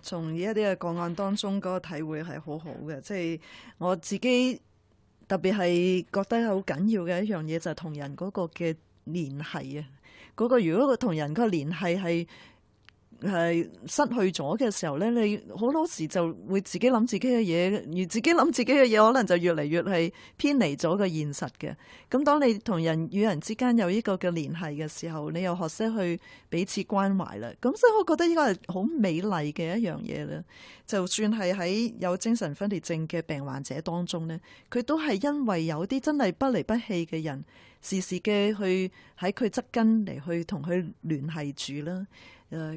從一啲嘅個案當中嗰個體會係好好嘅，即係我自己特別係覺得好緊要嘅一樣嘢就係同人嗰個嘅聯繫啊，嗰個如果個同人嗰個聯繫係失去咗嘅時候咧，你好多時就會自己諗自己嘅嘢，而自己諗自己嘅嘢，可能就越嚟越係偏離咗個現實嘅。咁當你同人與人之間有呢個嘅聯繫嘅時候，你又學識去彼此關懷啦。咁所以我覺得呢個係好美麗嘅一樣嘢啦。就算係喺有精神分裂症嘅病患者當中咧，佢都係因為有啲真係不離不棄嘅人，時時嘅去喺佢側跟嚟去同佢聯繫住啦。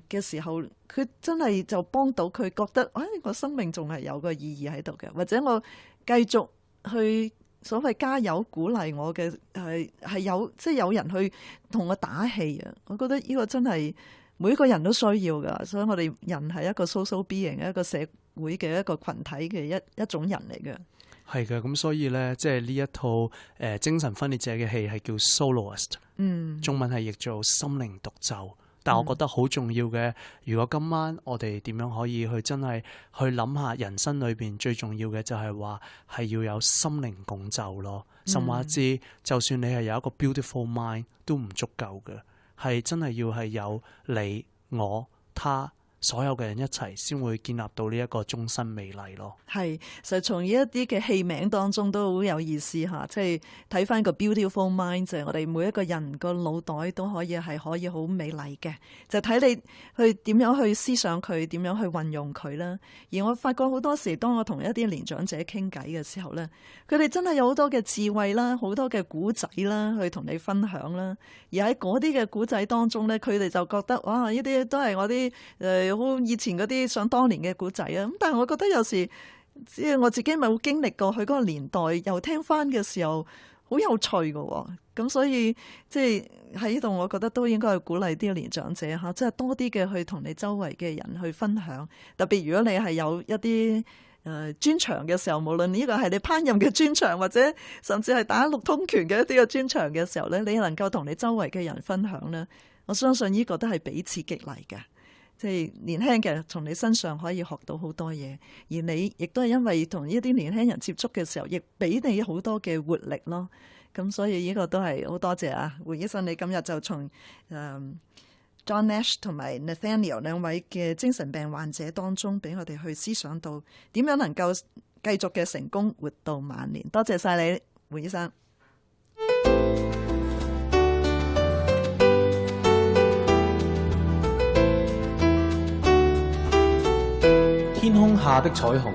嘅時候，佢真係就幫到佢覺得，我生命仲係有個意義喺度嘅，或者我繼續去所謂加油鼓勵我嘅係有即係有人去同我打氣啊！我覺得呢個真係每一個人都需要噶，所以我哋人係一個 social being， 一個社會嘅一個群體嘅一種人嚟嘅。係嘅，咁所以咧，即係呢一套精神分裂者嘅戲係叫 Soloist，中文係譯做心靈獨奏。但我覺得好重要嘅，如果今晚我哋點樣可以去真係去諗下人生裏邊最重要嘅就係話係要有心靈共奏咯。甚或之，就算你係有一個 beautiful mind 都唔足夠嘅，係真係要係有你、我、他。所有嘅人一齊先會建立到呢一個終身美麗咯。係，實從呢一啲嘅戲名當中都好有意思嚇，即係睇翻個 beautiful mind，就係我哋每一個人個腦袋都可以好美麗嘅，就睇你去點樣去思想佢，點樣去運用佢啦。而我發覺好多時，當我同一啲年長者傾偈嘅時候咧，佢哋真係有好多嘅智慧啦，好多嘅古仔啦，去同你分享啦。而喺嗰啲嘅古仔當中咧，佢哋就覺得哇，呢啲都係我啲好以前嗰啲想當年嘅古仔啊！咁但係我覺得有時即係我自己咪會經歷過佢嗰個年代，又聽翻嘅時候好有趣㗎。咁所以即係喺呢度，我覺得都應該去鼓勵啲年長者嚇，即係多啲嘅去同你周圍嘅人去分享。特別如果你係有一啲專長嘅時候，無論呢個係你烹飪嘅專長，或者甚至係打六通拳嘅一啲嘅專長嘅時候咧，你能夠同你周圍嘅人分享咧，我相信呢個都係彼此激勵嘅。即係年輕嘅從你身上可以學到好多嘢，而你亦都係因為同呢啲年輕人接觸嘅時候，亦俾你好多嘅活力咯。咁所以呢個都係好多謝啊，胡醫生，你今日就從John Nash 同埋 Nathaniel 兩位嘅精神病患者當中，俾我哋去思想到點樣能夠繼續嘅成功活到晚年。多謝晒你，胡醫生。天空下的彩虹。